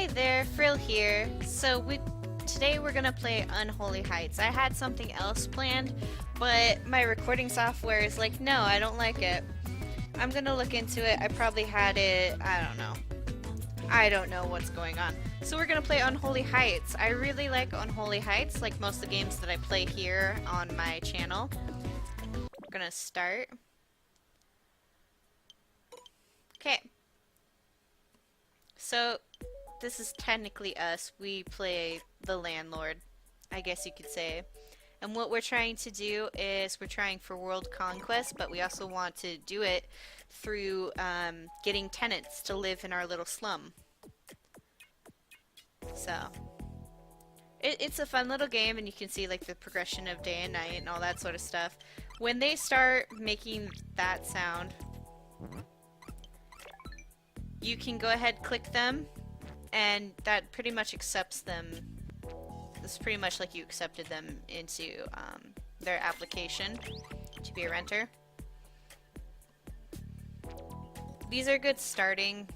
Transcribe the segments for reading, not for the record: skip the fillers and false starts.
Hi there, Frill here. Today we're gonna play Unholy Heights. I had something else planned, but my recording software is like, no, I don't like it. I'm gonna look into it. I probably had it, I don't know. I don't know what's going on. So we're gonna play Unholy Heights. I really like Unholy Heights, like most of the games that I play here on my channel. We're gonna start. Okay. So this is technically us. We play the Landlord, I guess you could say. And what we're trying to do is we're trying for world conquest, but we also want to do it through getting tenants to live in our little slum. So it's a fun little game, and you can see like the progression of day and night and all that sort of stuff. When they start making that sound, you can go ahead, click them, and that pretty much accepts them. This is pretty much like you accepted them into their application to be a renter. These are good starting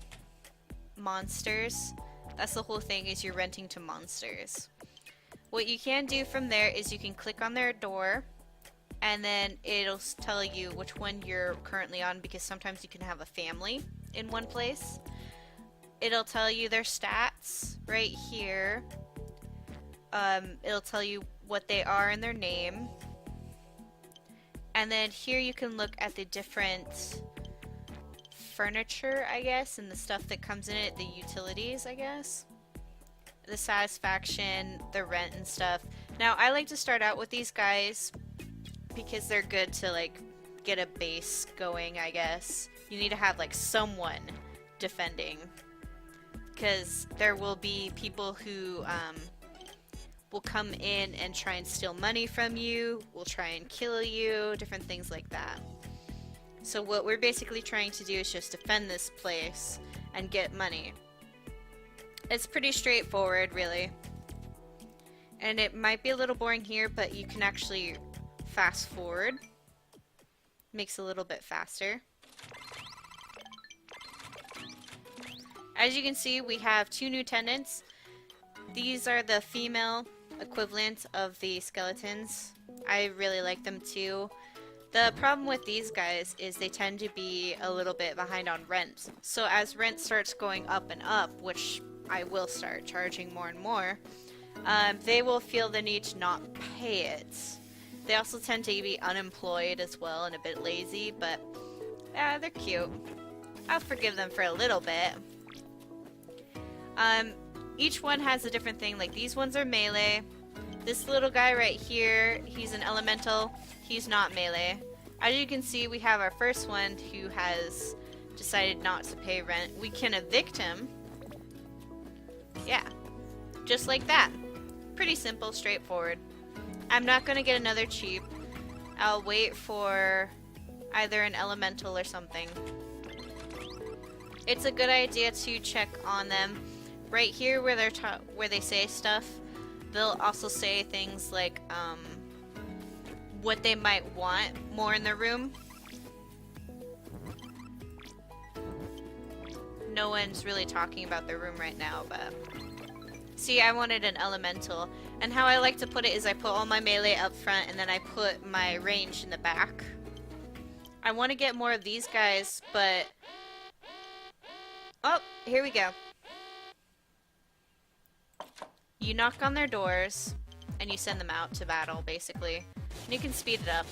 monsters. That's the whole thing, is you're renting to monsters. What you can do from there is you can click on their door, and then it'll tell you which one you're currently on, because sometimes you can have a family in one place. It'll tell you their stats right here. It'll tell you what they are and their name. And then here you can look at the different furniture, I guess, and the stuff that comes in it, the utilities, I guess. The satisfaction, the rent and stuff. Now, I like to start out with these guys because they're good to, like, get a base going, I guess. You need to have, like, someone defending, because there will be people who will come in and try and steal money from you, will try and kill you, different things like that. So what we're basically trying to do is just defend this place and get money. It's pretty straightforward, really. And it might be a little boring here, but you can actually fast forward. Makes it a little bit faster. As you can see, we have 2 new tenants. These are the female equivalent of the skeletons. I really like them too. The problem with these guys is they tend to be a little bit behind on rent. So as rent starts going up and up, which I will start charging more and more, they will feel the need to not pay it. They also tend to be unemployed as well and a bit lazy, but they're cute. I'll forgive them for a little bit. Each one has a different thing. Like, these ones are melee. This little guy right here, he's an elemental. He's not melee. As you can see, we have our first one who has decided not to pay rent. We can evict him. Yeah, just like that. Pretty simple, straightforward. I'm not gonna get another cheap. I'll wait for either an elemental or something. It's a good idea to check on them. Right here where they say stuff, they'll also say things like what they might want more in their room. No one's really talking about their room right now, but see, I wanted an elemental, and how I like to put it is I put all my melee up front and then I put my range in the back. I want to get more of these guys, but oh, here we go. You knock on their doors, and you send them out to battle, basically. And you can speed it up.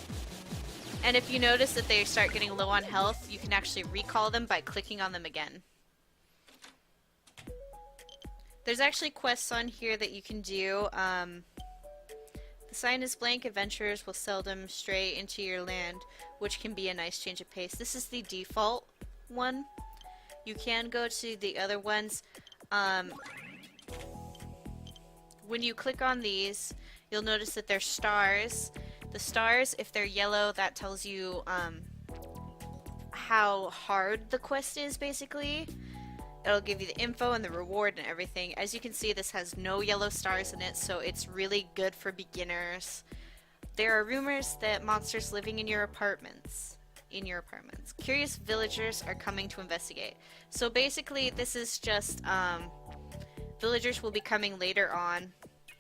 And if you notice that they start getting low on health, you can actually recall them by clicking on them again. There's actually quests on here that you can do. The sign is blank. Adventurers will seldom stray into your land, which can be a nice change of pace. This is the default one. You can go to the other ones. When you click on these, you'll notice that they're stars. The stars, if they're yellow, that tells you how hard the quest is, basically. It'll give you the info and the reward and everything. As you can see, this has no yellow stars in it, so it's really good for beginners. There are rumors that monsters living in your apartments. Curious villagers are coming to investigate. So basically, this is just villagers will be coming later on.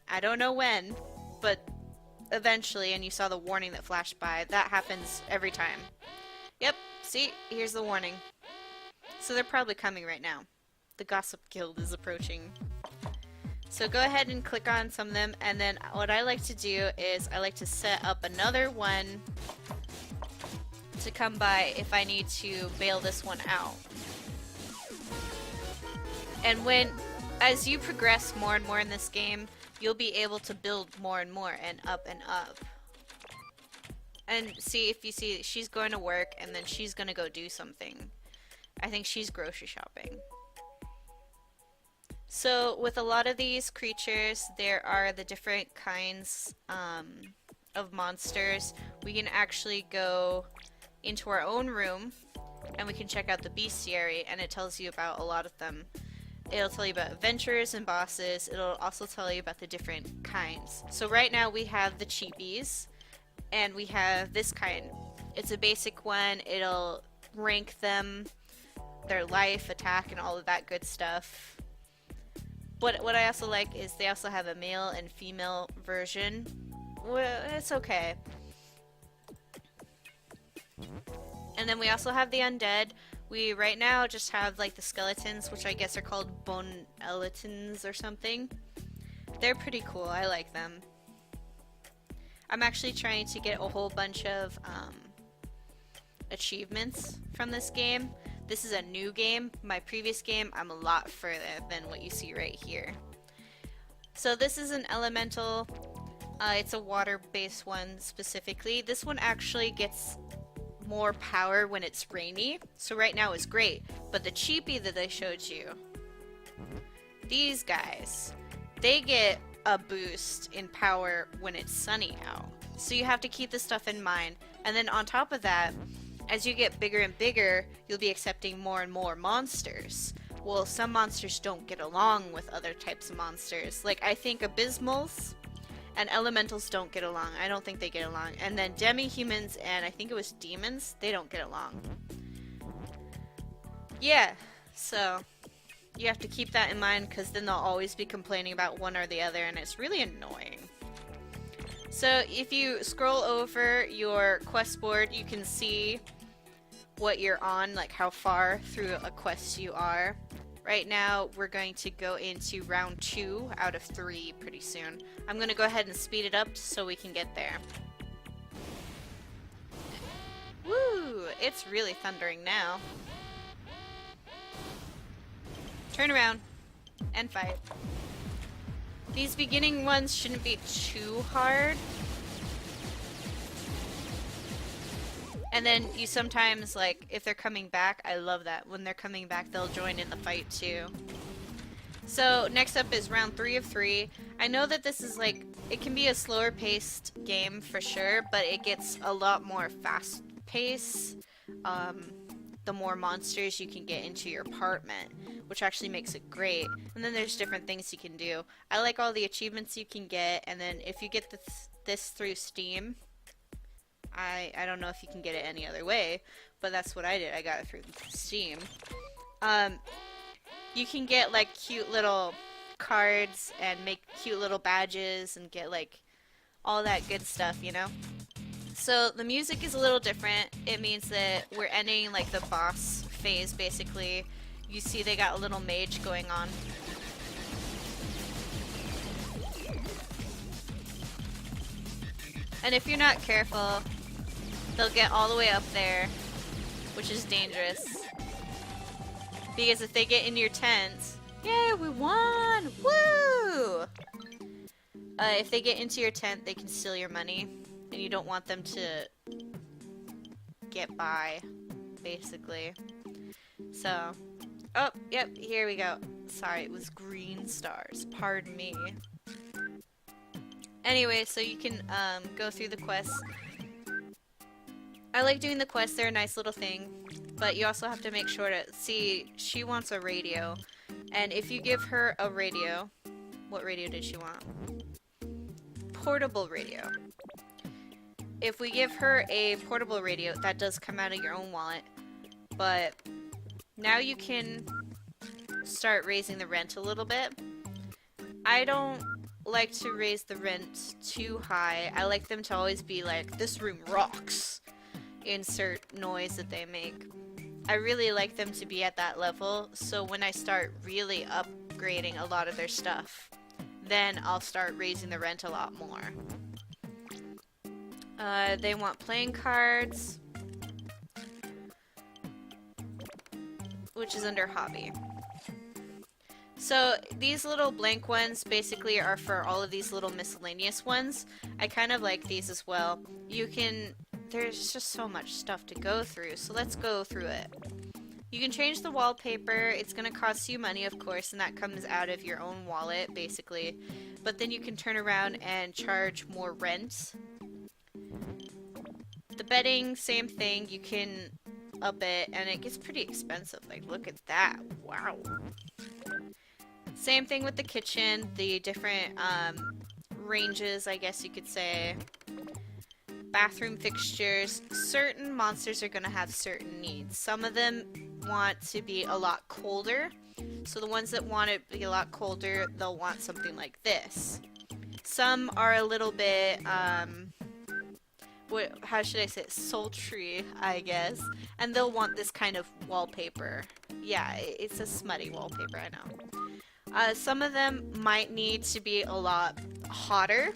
I don't know when, but eventually, and you saw the warning that flashed by. That happens every time. Yep, see? Here's the warning. So they're probably coming right now. The Gossip Guild is approaching. So go ahead and click on some of them, and then what I like to do is I like to set up another one to come by if I need to bail this one out. And as you progress more and more in this game, you'll be able to build more and more and up and up. And see, if you see, she's going to work and then she's going to go do something. I think she's grocery shopping. So with a lot of these creatures, there are the different kinds of monsters. We can actually go into our own room and we can check out the bestiary, and it tells you about a lot of them. It'll tell you about adventurers and bosses. It'll also tell you about the different kinds. So right now we have the cheapies, and we have this kind. It's a basic one. It'll rank them, their life, attack, and all of that good stuff. What I also like is they also have a male and female version. Well, it's okay. And then we also have the undead. We right now just have like the skeletons, which I guess are called bone-elatons or something. They're pretty cool. I like them. I'm actually trying to get a whole bunch of achievements from this game. This is a new game. My previous game, I'm a lot further than what you see right here. So this is an elemental. It's a water-based one specifically. This one actually gets more power when it's rainy. So right now it's great. But the cheapie that I showed you, these guys, they get a boost in power when it's sunny out. So you have to keep this stuff in mind. And then on top of that, as you get bigger and bigger, you'll be accepting more and more monsters. Well, some monsters don't get along with other types of monsters. Like, I think abysmals and elementals don't get along. I don't think they get along. And then demi-humans and I think it was demons, they don't get along. Yeah, so you have to keep that in mind, because then they'll always be complaining about one or the other, and it's really annoying. So if you scroll over your quest board, you can see what you're on, like how far through a quest you are. Right now, we're going to go into round 2 out of 3 pretty soon. I'm going to go ahead and speed it up so we can get there. Woo! It's really thundering now. Turn around and fight. These beginning ones shouldn't be too hard. And then you sometimes, like, if they're coming back, I love that. When they're coming back, they'll join in the fight too. So next up is round 3 of 3. I know that this is like, it can be a slower paced game for sure, but it gets a lot more fast pace. The more monsters you can get into your apartment, which actually makes it great. And then there's different things you can do. I like all the achievements you can get, and then if you get this through Steam, I don't know if you can get it any other way, but that's what I did. I got it through Steam. You can get like cute little cards and make cute little badges and get like all that good stuff, you know? So the music is a little different. It means that we're ending like the boss phase basically. You see they got a little mage going on. And if you're not careful, they'll get all the way up there, which is dangerous. Because if they get into your tent, yeah, we won! Woo! If they get into your tent, they can steal your money, and you don't want them to get by, basically. So, oh, yep, here we go. Sorry, it was green stars. Pardon me. Anyway, so you can go through the quests. I like doing the quests, they're a nice little thing, but you also have to make sure to see, she wants a radio, and if you give her a radio, what radio did she want? Portable radio. If we give her a portable radio, that does come out of your own wallet, but now you can start raising the rent a little bit. I don't like to raise the rent too high. I like them to always be like, this room rocks. Insert noise that they make. I really like them to be at that level, so when I start really upgrading a lot of their stuff, then I'll start raising the rent a lot more. They want playing cards, which is under hobby. So these little blank ones basically are for all of these little miscellaneous ones. I kind of like these as well. There's just so much stuff to go through, so let's go through it. You can change the wallpaper. It's going to cost you money, of course, and that comes out of your own wallet, basically. But then you can turn around and charge more rent. The bedding, same thing. You can up it, and it gets pretty expensive. Like, look at that. Wow. Same thing with the kitchen. The different ranges, I guess you could say. Bathroom fixtures. Certain monsters are going to have certain needs. Some of them want to be a lot colder. So the ones that want it to be a lot colder, they'll want something like this. Some are a little bit, how should I say it? Sultry, I guess. And they'll want this kind of wallpaper. Yeah, it's a smutty wallpaper, I know. Some of them might need to be a lot hotter,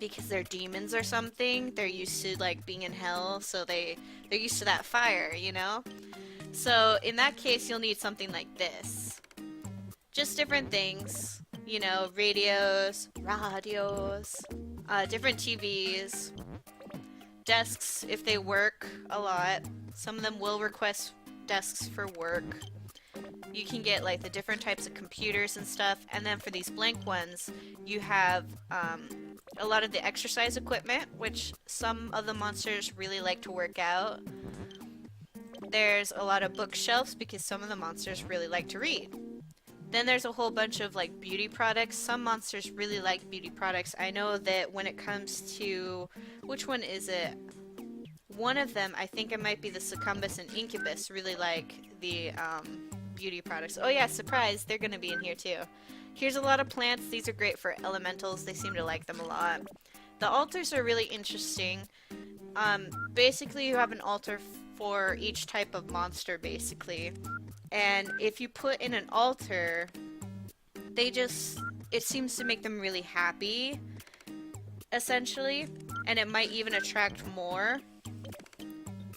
because they're demons or something. They're used to like being in hell, so they're used to that fire, you know? So in that case, you'll need something like this. Just different things, you know, radios, different TVs, desks if they work a lot. Some of them will request desks for work. You can get like the different types of computers and stuff, and then for these blank ones, you have a lot of the exercise equipment, which some of the monsters really like to work out. There's a lot of bookshelves because some of the monsters really like to read. Then there's a whole bunch of like beauty products. Some monsters really like beauty products. I know that when it comes to, which one is it? One of them, I think it might be the Succumbus and Incubus, really like the beauty products. Oh yeah, surprise, they're gonna be in here too. Here's a lot of plants. These are great for elementals. They seem to like them a lot. The altars are really interesting. Basically, you have an altar for each type of monster, basically. And if you put in an altar, it seems to make them really happy, essentially. And it might even attract more.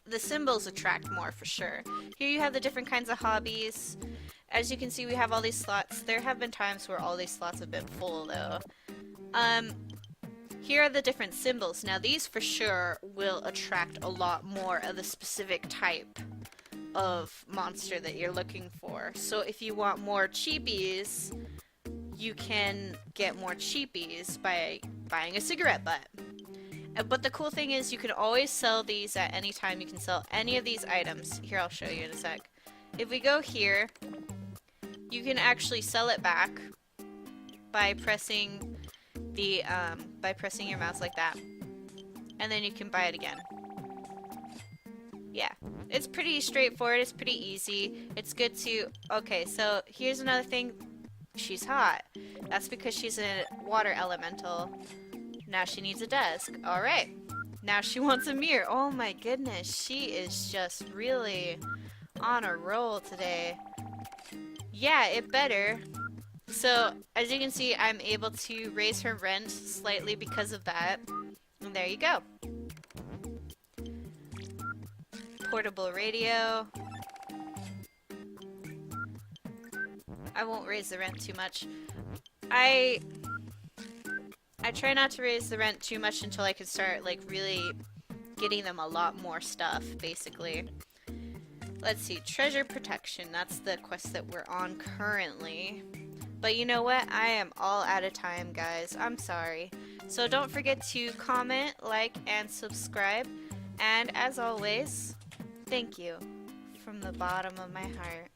The symbols attract more, for sure. Here you have the different kinds of hobbies. As you can see, we have all these slots. There have been times where all these slots have been full, though. Here are the different symbols. Now, these for sure will attract a lot more of the specific type of monster that you're looking for. So if you want more cheapies, you can get more cheapies by buying a cigarette butt. But the cool thing is you can always sell these at any time. You can sell any of these items. Here, I'll show you in a sec. If we go here, you can actually sell it back by pressing your mouse like that. And then you can buy it again. Yeah, it's pretty straightforward. It's pretty easy. It's good to... Okay, so here's another thing. She's hot. That's because she's a water elemental. Now she needs a desk. Alright. Now she wants a mirror. Oh my goodness. She is just really on a roll today. Yeah, it better. So, as you can see, I'm able to raise her rent slightly because of that. And there you go. Portable radio. I won't raise the rent too much. I try not to raise the rent too much until I can start, like, really getting them a lot more stuff, basically. Let's see, treasure protection. That's the quest that we're on currently. But you know what? I am all out of time, guys. I'm sorry. So don't forget to comment, like, and subscribe. And as always, thank you from the bottom of my heart.